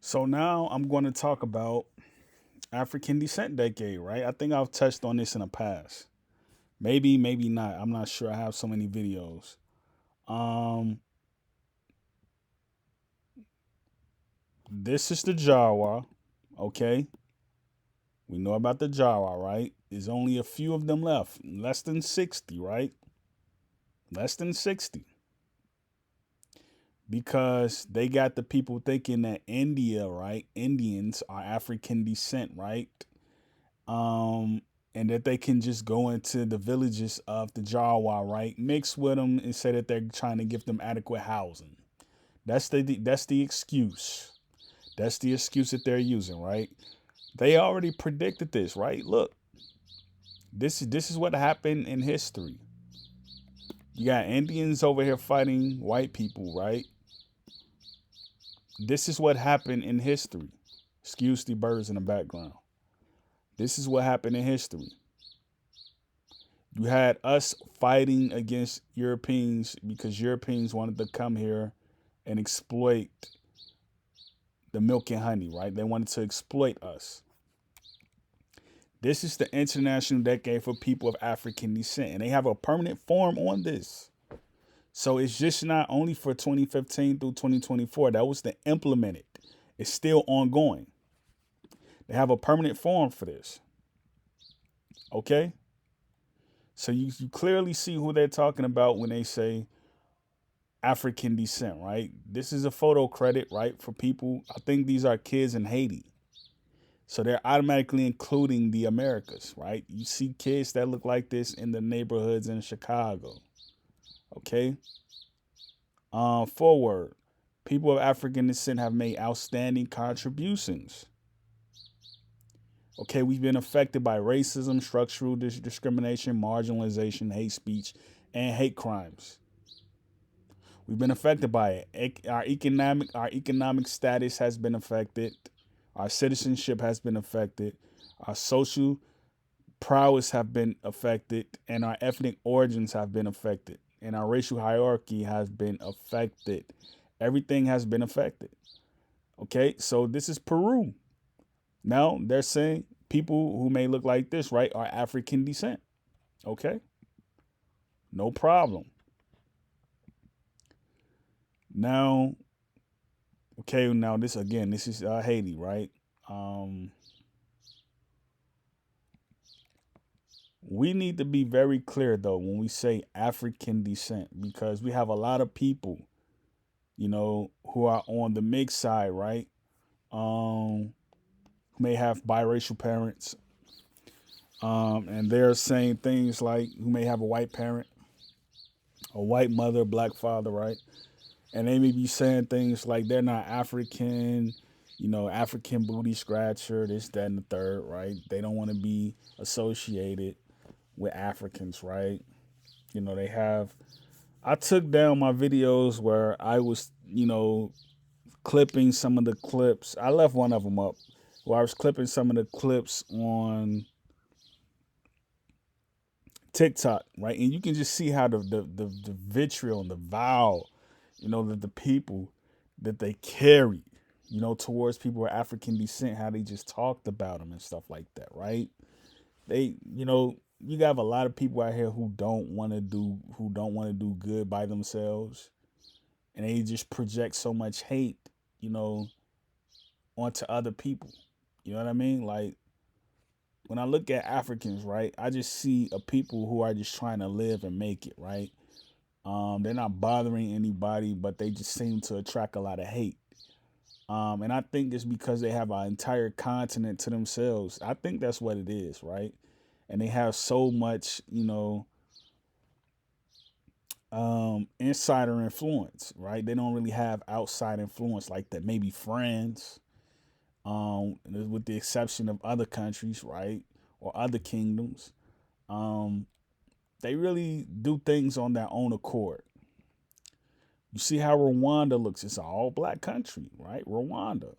So now I'm going to talk about African Descent Decade, right? I think I've touched on this in the past. Maybe, maybe not. I'm not sure. I have so many videos. Um, this is the Jawa, okay? We know about the Jawa, right? There's only a few of them left, less than 60, right? Less than 60. Because they got the people thinking that India, right? Indians are African descent, right? And that they can just go into the villages of the Jawa, right? Mix with them and say that they're trying to give them adequate housing. That's the excuse. That's the excuse that they're using, right? They already predicted this, right? Look, this is what happened in history. You got Indians over here fighting white people, right? This is what happened in history. Excuse the birds in the background. This is what happened in history. You had us fighting against Europeans because Europeans wanted to come here and exploit the milk and honey, right? They wanted to exploit us. This is the International Decade for People of African Descent, and they have a permanent form on this. So it's just not only for 2015 through 2024. That was to implement it. It's still ongoing. They have a permanent form for this. Okay? So you clearly see who they're talking about when they say African descent, right? This is a photo credit, right? For people, I think these are kids in Haiti. So they're automatically including the Americas, right? You see kids that look like this in the neighborhoods in Chicago. Okay. Forward. People of African descent have made outstanding contributions. Okay, we've been affected by racism, structural discrimination, marginalization, hate speech, and hate crimes. We've been affected by it. Our economic status has been affected. Our citizenship has been affected. Our social prowess have been affected, and our ethnic origins have been affected, and our racial hierarchy has been affected. Everything has been affected. Okay, so this is Peru. Now they're saying people who may look like this, right, are African descent. Okay, no problem. Now, okay, now this again, this is Haiti, right? Um, we need to be very clear though when we say African descent because we have a lot of people, who are on the mixed side, right? Um, may have biracial parents, and they're saying things like who may have a white parent, a white mother, black father, right? And they may be saying things like they're not African, African booty scratcher, this, that, and the third, right? They don't want to be associated with Africans, right? They have. I took down my videos where I was, clipping some of the clips. I left one of them up where I was clipping some of the clips on TikTok, right? And you can just see how the vitriol and the vile, that the people that they carry, towards people of African descent, how they just talked about them and stuff like that, right? They, you have a lot of people out here who don't want to do good by themselves, and they just project so much hate, you know, onto other people. You know what I mean? Like when I look at Africans, right, I just see a people who are just trying to live and make it, right? They're not bothering anybody, but they just seem to attract a lot of hate. And I think it's because they have an entire continent to themselves. I think that's what it is, right? And they have so much, insider influence, right? They don't really have outside influence like that. Maybe friends, with the exception of other countries, right, or other kingdoms. Um, they really do things on their own accord. You see how Rwanda looks? It's an all black country, right? Rwanda.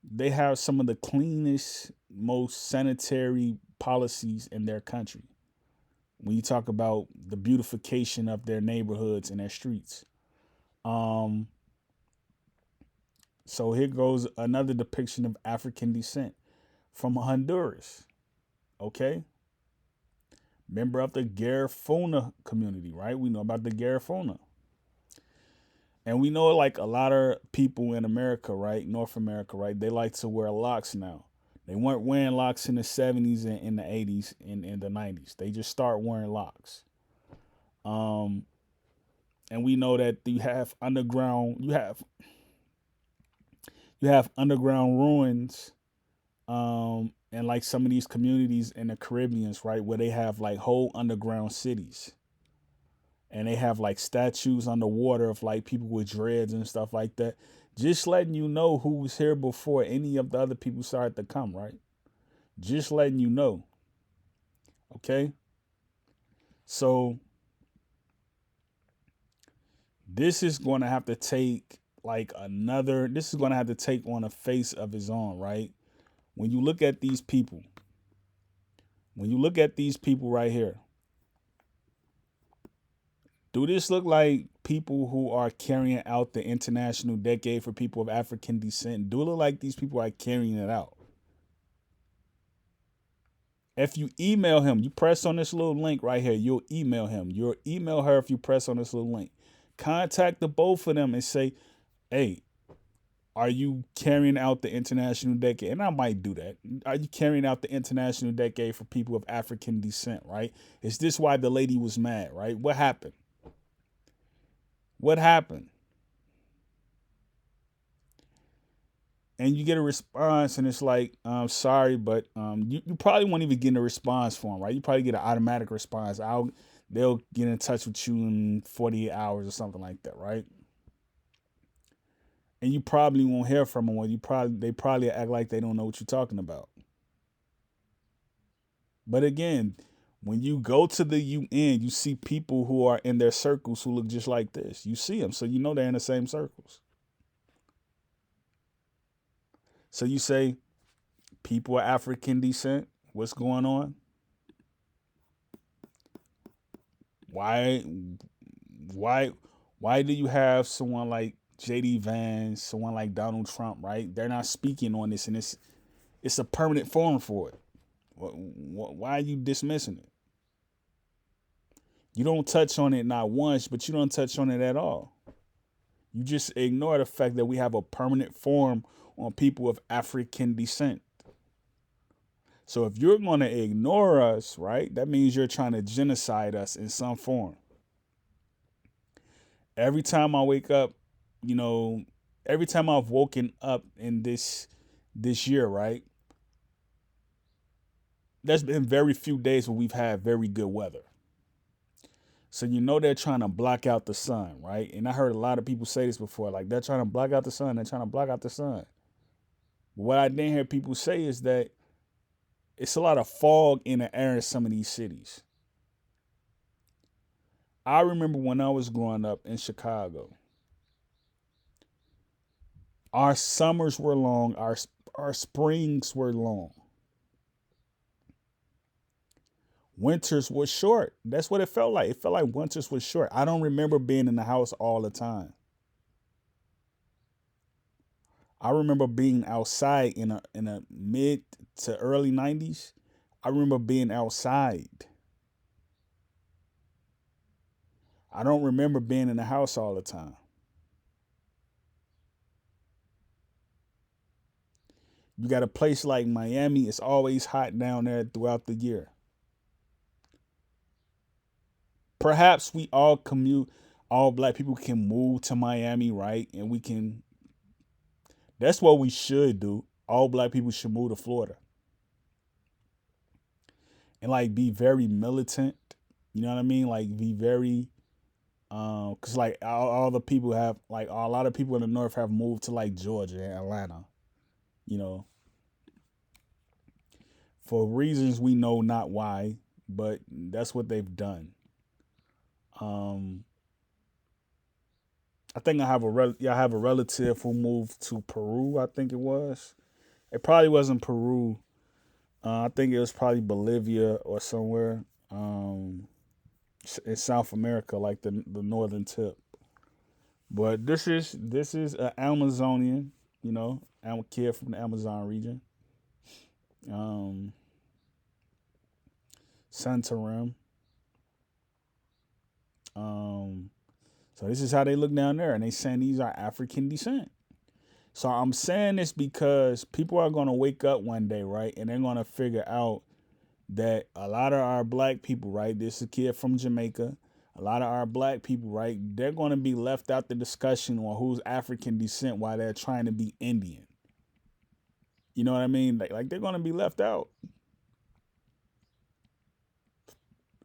They have some of the cleanest, most sanitary policies in their country. When you talk about the beautification of their neighborhoods and their streets. Um, So here goes another depiction of African descent from Honduras. Okay. Member of the Garifuna community, right? We know about the Garifuna. And we know like a lot of people in America, right? North America, right? They like to wear locks now. They weren't wearing locks in the 70s and in the 80s and in the 90s. They just start wearing locks. Um, and we know that you have underground ruins and like some of these communities in the Caribbeans, right, where they have like whole underground cities. And they have like statues underwater of like people with dreads and stuff like that. Just letting you know who was here before any of the other people started to come, right? Just letting you know. Okay? So this is going to have to take this is going to have to take on a face of its own, right? When you look at these people, right here, do this look like people who are carrying out the International Decade for People of African Descent? Do it look like these people are carrying it out? If you email him, you press on this little link right here, you'll email him. You'll email her if you press on this little link. Contact the both of them and say, hey, are you carrying out the International Decade? And I might do that. Are you carrying out the International Decade for People of African Descent, right? Is this why the lady was mad, right? What happened? What happened? And you get a response, and it's like, sorry, but you probably won't even get a response from them, right? You probably get an automatic response. They'll get in touch with you in 48 hours or something like that, right? And you probably won't hear from them, or they probably act like they don't know what you're talking about. But again, when you go to the UN, you see people who are in their circles who look just like this. You see them, so you know they're in the same circles. So you say, people of African descent, what's going on? Why why why do you have someone like JD Vance, someone like Donald Trump, right? They're not speaking on this, and it's a permanent forum for it. Why are you dismissing it? You don't touch on it not once, but you don't touch on it at all. You just ignore the fact that we have a permanent forum on people of African descent. So if you're going to ignore us, right, that means you're trying to genocide us in some form. Every time I wake up, you know, every time I've woken up in this year, right, there's been very few days where we've had very good weather. So you know they're trying to block out the sun, right? And I heard a lot of people say this before, like they're trying to block out the sun, they're trying to block out the sun. But what I didn't hear people say is that it's a lot of fog in the air in some of these cities. I remember when I was growing up in Chicago, our summers were long, our springs were long. Winters were short. That's what it felt like. It felt like winters were short. I don't remember being in the house all the time. I remember being outside in a mid to early 90s. I remember being outside. I don't remember being in the house all the time. You got a place like Miami, it's always hot down there throughout the year. Perhaps we all commute, all black people can move to Miami, right? And that's what we should do. All black people should move to Florida and like be very militant. You know what I mean? Like be very cause like all the people have like a lot of people in the north have moved to like Georgia and Atlanta, you know, for reasons we know not why, but that's what they've done. Um I think I have a relative who moved to Peru, I think it was. It probably wasn't Peru. I think it was probably Bolivia or somewhere in South America, like the northern tip. But this is an Amazonian. I'm a kid from the Amazon region. Um, Santarem. Um, so this is how they look down there, and they saying these are African descent. So I'm saying this because people are gonna wake up one day, right, and they're gonna figure out that a lot of our black people, right, this is a kid from Jamaica, a lot of our black people, right, they're gonna be left out the discussion on who's African descent while they're trying to be Indian. You know what I mean? Like they're gonna be left out.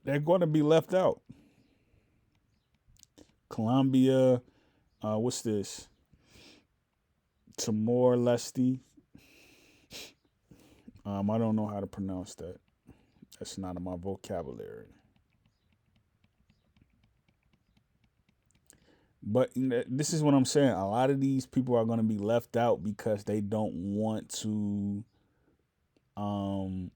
They're gonna be left out. Colombia, what's this? Timor Leste. I don't know how to pronounce that. That's not in my vocabulary. But this is what I'm saying. A lot of these people are going to be left out because they don't want to um,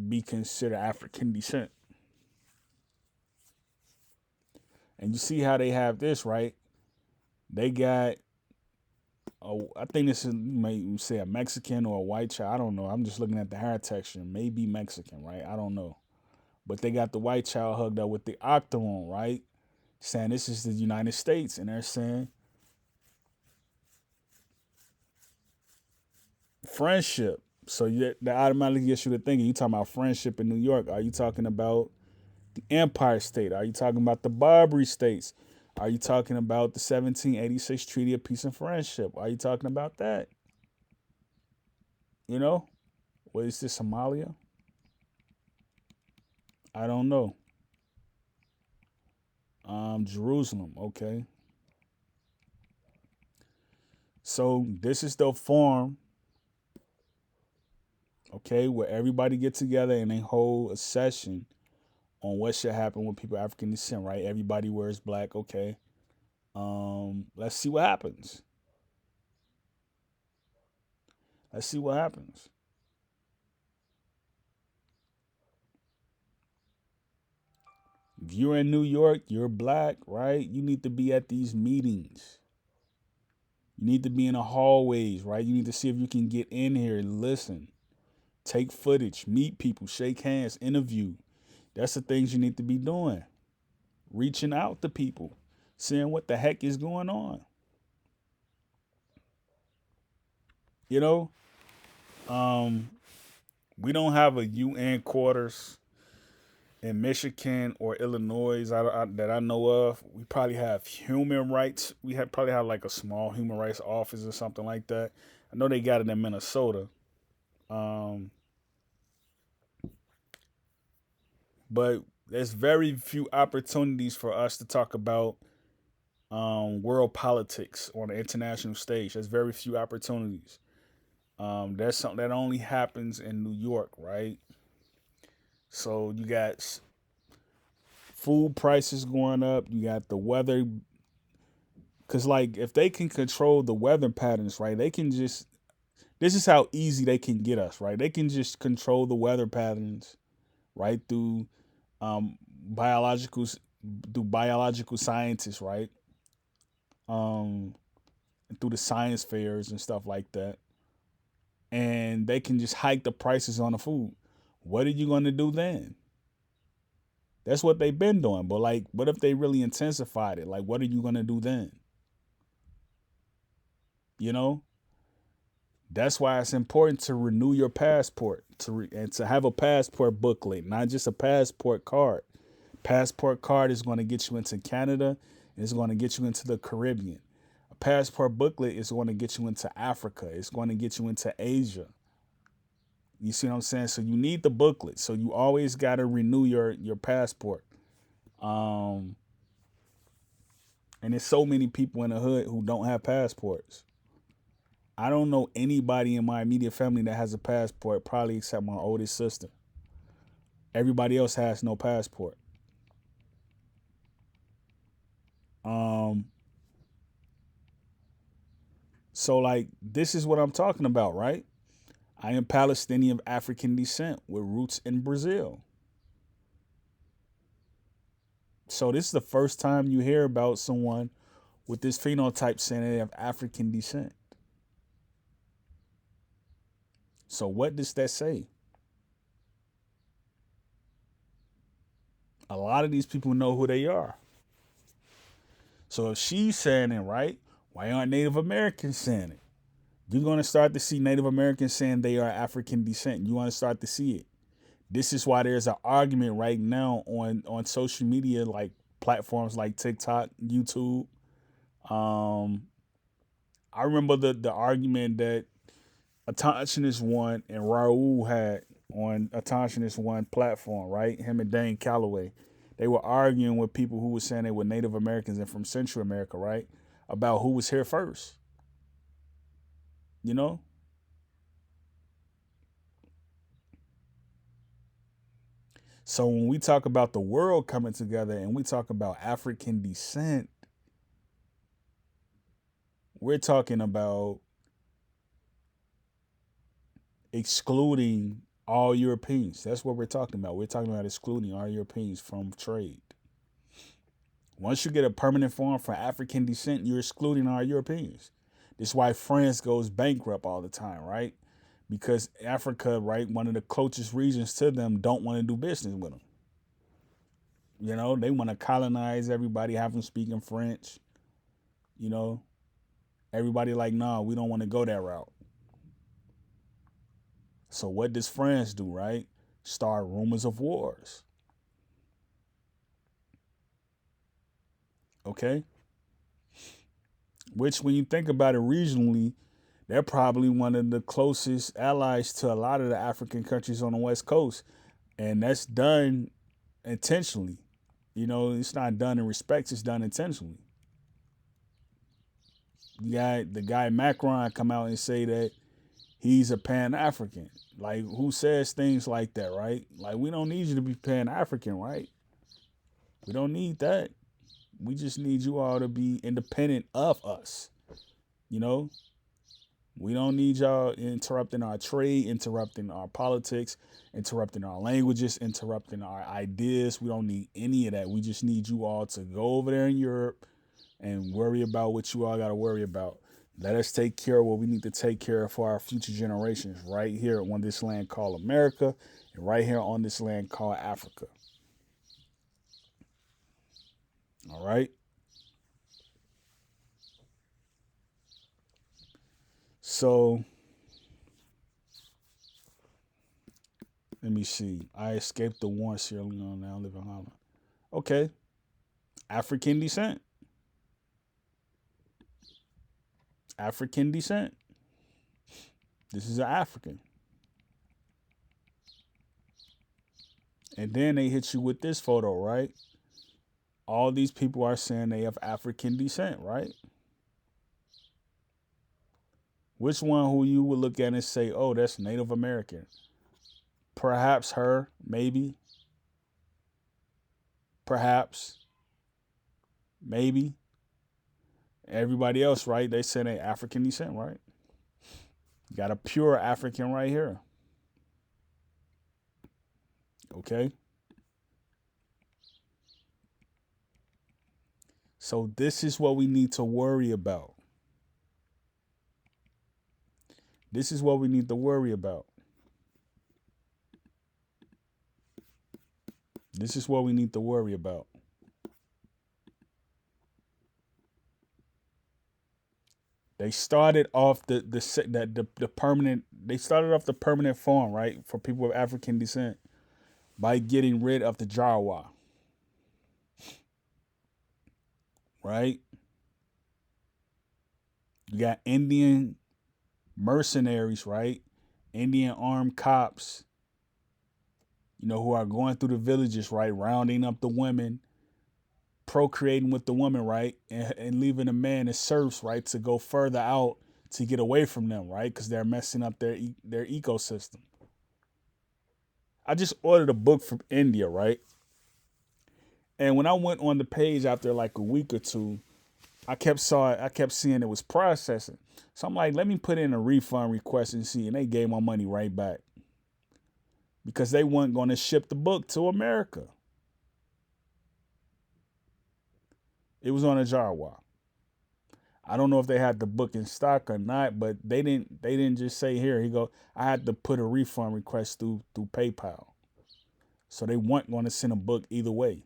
be considered African descent. And you see how they have this, right? They got, I think this is, you may say a Mexican or a white child. I don't know. I'm just looking at the hair texture. Maybe Mexican, right? I don't know. But they got the white child hugged up with the octagon, right? Saying this is the United States. And they're saying friendship. So that automatically gets you to thinking. You talking about friendship in New York? Are you talking about the Empire State? Are you talking about the Barbary states? Are you talking about the 1786 Treaty of Peace and Friendship? Are you talking about that? You know, what is this, Somalia? I don't know. Jerusalem. Okay. So this is the forum, okay, where everybody get together and they hold a session on what should happen with people of African descent, right? Everybody wears black, okay. Let's see what happens. Let's see what happens. If you're in New York, you're black, right? You need to be at these meetings. You need to be in the hallways, right? You need to see if you can get in here and listen, take footage, meet people, shake hands, interview. That's the things you need to be doing. Reaching out to people, seeing what the heck is going on. You know, um, we don't have a UN quarters in Michigan or Illinois that I know of. We probably have human rights. We have probably have like a small human rights office or something like that. I know they got it in Minnesota. Um, but there's very few opportunities for us to talk about world politics on the international stage. There's very few opportunities. That's something that only happens in New York, right? So you got food prices going up. You got the weather, because like if they can control the weather patterns, right? They can just. This is how easy they can get us, right? They can just control the weather patterns, right, um, biological through biological scientists, right? Um, through the science fairs and stuff like that, and they can just hike the prices on the food. What are you going to do then? That's what they've been doing. But like, what if they really intensified it? Like, what are you going to do then? You know, that's why it's important to renew your passport and to have a passport booklet, not just a passport card. Passport card is going to get you into Canada and it's going to get you into the Caribbean. A passport booklet is going to get you into Africa. It's going to get you into Asia. You see what I'm saying? So you need the booklet. So you always got to renew your passport. Um, and there's so many people in the hood who don't have passports. I don't know anybody in my immediate family that has a passport, probably except my oldest sister. Everybody else has no passport. Um, so like this is what I'm talking about, right? I am Palestinian of African descent with roots in Brazil. So this is the first time you hear about someone with this phenotype saying they have African descent. So what does that say? A lot of these people know who they are. So if she's saying it, right, why aren't Native Americans saying it? You're going to start to see Native Americans saying they are African descent. You want to start to see it. This is why there's an argument right now on social media, like platforms like TikTok, YouTube. I remember the argument that Attentionist One and Raul had on Attentionist One platform, right? Him and Dane Calloway. They were arguing with people who were saying they were Native Americans and from Central America, right? About who was here first. You know? So when we talk about the world coming together and we talk about African descent, we're talking about excluding all Europeans. That's what we're talking about. We're talking about excluding all Europeans from trade. Once you get a permanent form for African descent, you're excluding all Europeans. This is why France goes bankrupt all the time, right? Because Africa, right, one of the closest regions to them, don't want to do business with them. You know, they want to colonize everybody, have them speaking French. You know, everybody like, nah, we don't want to go that route. So what does France do, right? Start rumors of wars. Okay? Which, when you think about it regionally, they're probably one of the closest allies to a lot of the African countries on the West Coast. And that's done intentionally. You know, it's not done in respect, it's done intentionally. The guy Macron come out and say that he's a Pan-African. Like, who says things like that, right? Like, we don't need you to be Pan-African, right? We don't need that. We just need you all to be independent of us. You know? We don't need y'all interrupting our trade, interrupting our politics, interrupting our languages, interrupting our ideas. We don't need any of that. We just need you all to go over there in Europe and worry about what you all got to worry about. Let us take care of what we need to take care of for our future generations right here on this land called America and right here on this land called Africa. All right? So, let me see. I escaped the war in Sierra Leone, now live in Holland. Okay. African descent. African descent. This is an African. And then they hit you with this photo, right? All these people are saying they have African descent, right? Which one who you would look at and say, oh, that's Native American? Perhaps her, maybe. Perhaps. Maybe. Everybody else, right? They say they African descent, right? You got a pure African right here. Okay? So this is what we need to worry about. This is what we need to worry about. This is what we need to worry about. They started off the permanent. They started off the permanent form, right, for people of African descent by getting rid of the Jawa, right? You got Indian mercenaries, right? Indian armed cops, you know, who are going through the villages, right, rounding up the women, procreating with the woman, right, and leaving the man as serfs, right, to go further out to get away from them, right, because they're messing up their ecosystem. I just ordered a book from India, right, and when I went on the page after like a week or two, I kept seeing it was processing. So I'm like, let me put in a refund request and see, and they gave my money right back because they weren't going to ship the book to America. It was on a Jawa. I don't know if they had the book in stock or not, but they didn't just say here. He go, I had to put a refund request through PayPal. So they weren't going to send a book either way.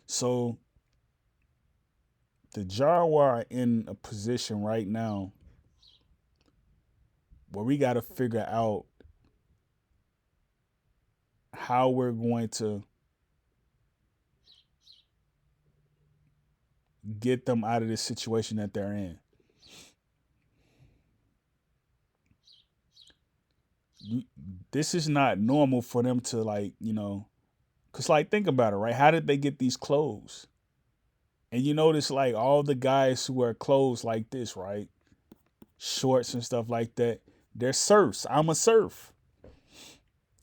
So the Jaguar are in a position right now where we got to figure out how we're going to get them out of this situation that they're in. This is not normal for them to, like, because, like, think about it, right? How did they get these clothes? And you notice, like, all the guys who wear clothes like this, right? Shorts and stuff like that, they're serfs. I'm a serf.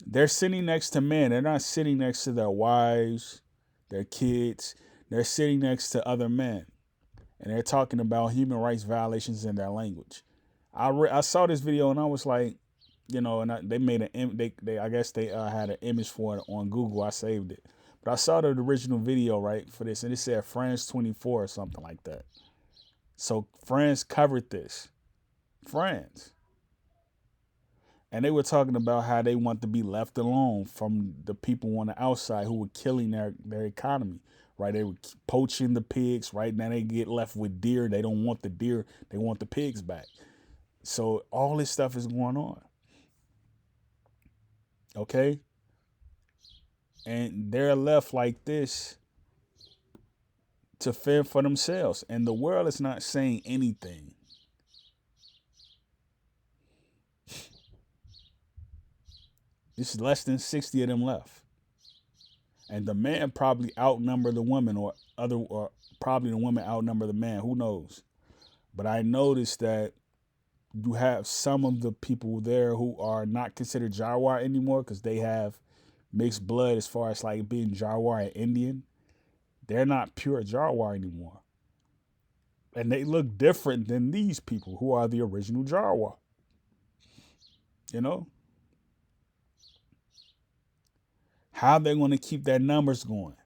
They're sitting next to men. They're not sitting next to their wives, their kids. They're sitting next to other men. And they're talking about human rights violations in their language. I saw this video and I was like, they made they I guess they had an image for it on Google. I saved it, but I saw the original video, right, for this, and it said France 24 or something like that. So France covered this, France, and they were talking about how they want to be left alone from the people on the outside who were killing their economy. Right, they were poaching the pigs. Right now, they get left with deer. They don't want the deer. They want the pigs back. So all this stuff is going on. Okay, and they're left like this to fend for themselves, and the world is not saying anything. It's less than 60 of them left, and the man probably outnumber the women, or probably the women outnumber the man. Who knows? But I noticed that you have some of the people there who are not considered Jaguar anymore because they have mixed blood as far as like being Jaguar and Indian. They're not pure Jaguar anymore. And they look different than these people who are the original Jaguar. You know? How they're going to keep their numbers going.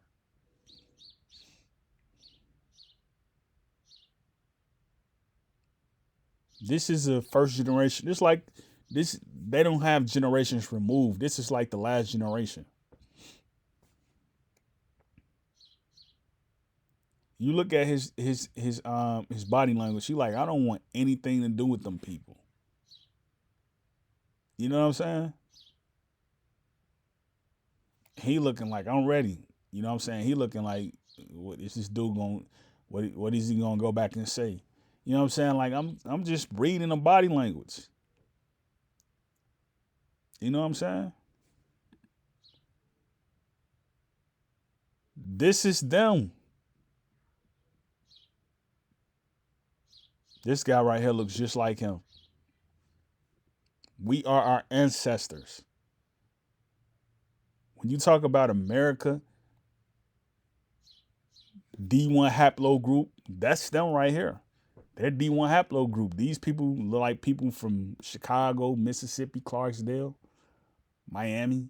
This is a first generation. It's like this, they don't have generations removed. This is like the last generation. You look at his body language. He like, I don't want anything to do with them people. You know what I'm saying? He looking like, I'm ready. You know what I'm saying? He looking like, what is this dude going? What is he gonna go back and say? You know what I'm saying? Like, I'm just reading the body language. You know what I'm saying? This is them. This guy right here looks just like him. We are our ancestors. When you talk about America, D1 haplogroup, that's them right here. They're D1 haplogroup. These people look like people from Chicago, Mississippi, Clarksdale, Miami.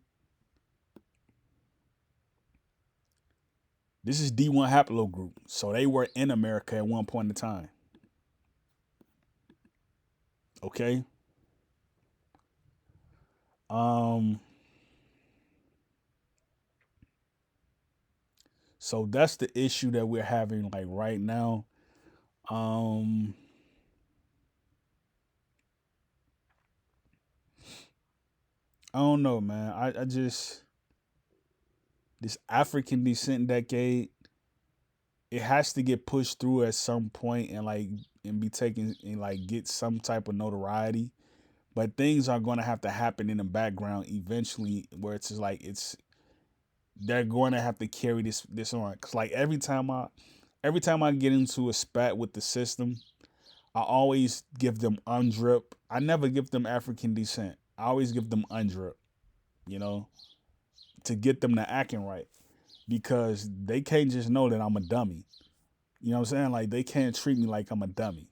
This is D1 haplogroup. So they were in America at one point in time. Okay? So that's the issue that we're having like right now. Um I don't know, man. I just, this African descent decade, it has to get pushed through at some point and like and be taken and like get some type of notoriety. But things are gonna have to happen in the background eventually where it's just like they're going to have to carry this on. Cause like every time I get into a spat with the system, I always give them UNDRIP. I never give them African descent. I always give them UNDRIP, you know, to get them to acting right. Because they can't just know that I'm a dummy. You know what I'm saying? Like, they can't treat me like I'm a dummy.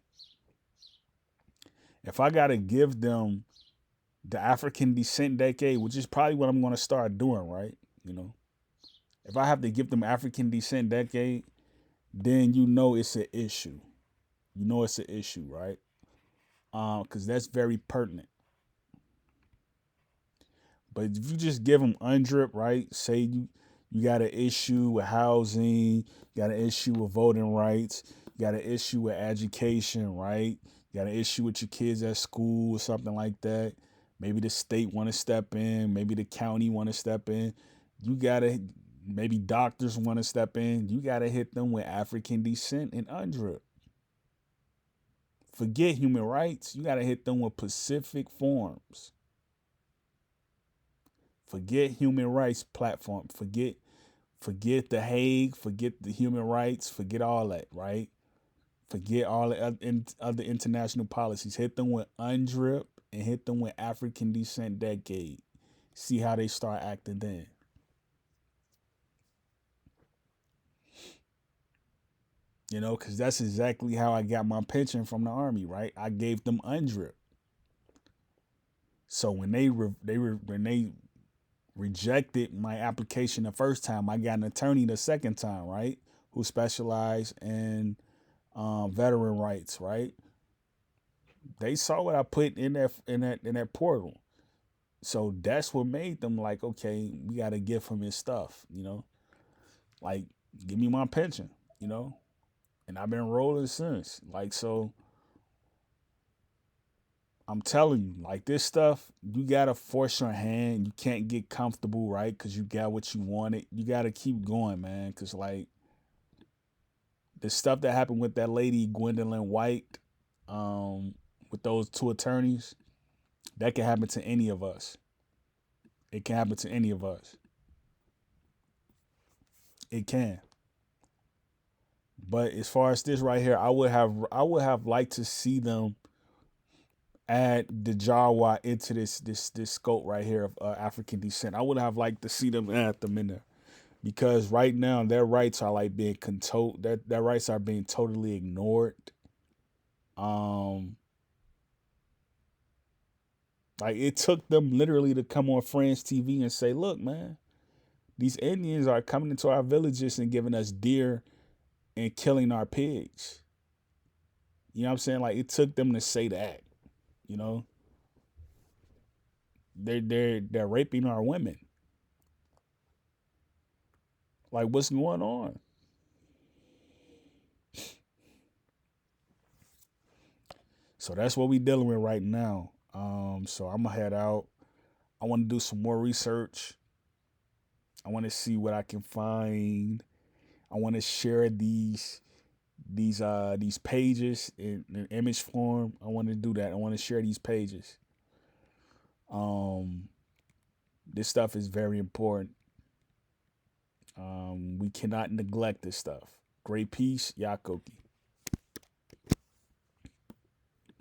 If I gotta give them the African descent decade, which is probably what I'm gonna start doing, right? You know, if I have to give them African descent decade, then you know it's an issue. You know it's an issue, right? Because that's very pertinent. But if you just give them UNDRIP, right? Say you got an issue with housing, you got an issue with voting rights, you got an issue with education, right? You got an issue with your kids at school or something like that. Maybe the state want to step in, maybe the county want to step in. You gotta maybe doctors want to step in. You gotta hit them with African descent and UNDRIP. Forget human rights. You gotta hit them with Pacific forms. Forget human rights platform. Forget the Hague. Forget the human rights. Forget all that. Right. Forget all the other international policies. Hit them with UNDRIP and hit them with African descent decade. See how they start acting then. You know, because that's exactly how I got my pension from the army. Right. I gave them UNDRIP. So when they rejected my application the first time, I got an attorney the second time, right? Who specialized in veteran rights, right? They saw what I put in that portal, so that's what made them like, okay, we got to give him his stuff, like give me my pension, you know, and I've been rolling since, like so. I'm telling you, like this stuff, you gotta force your hand. You can't get comfortable, right? Because you got what you wanted. You gotta keep going, man. Because like the stuff that happened with that lady Gwendolyn White, um, with those two attorneys, that can happen to any of us. It can happen to any of us. It can. But as far as this right here, I would have liked to see them add the Jawa into this scope right here of African descent. I would have liked to see them add them in there because right now their rights are like being controlled. Their rights are being totally ignored. Um, like it took them literally to come on Friends TV and say, "Look, man, these Indians are coming into our villages and giving us deer and killing our pigs." You know what I'm saying? Like it took them to say that. You know, they're raping our women. Like what's going on? So that's what we dealing with right now. So I'm gonna head out. I want to do some more research. I want to see what I can find. I want to share these pages in image form. I want to do that. I want to share these pages. Um, this stuff is very important. We cannot neglect this stuff. Great peace, Yakoki.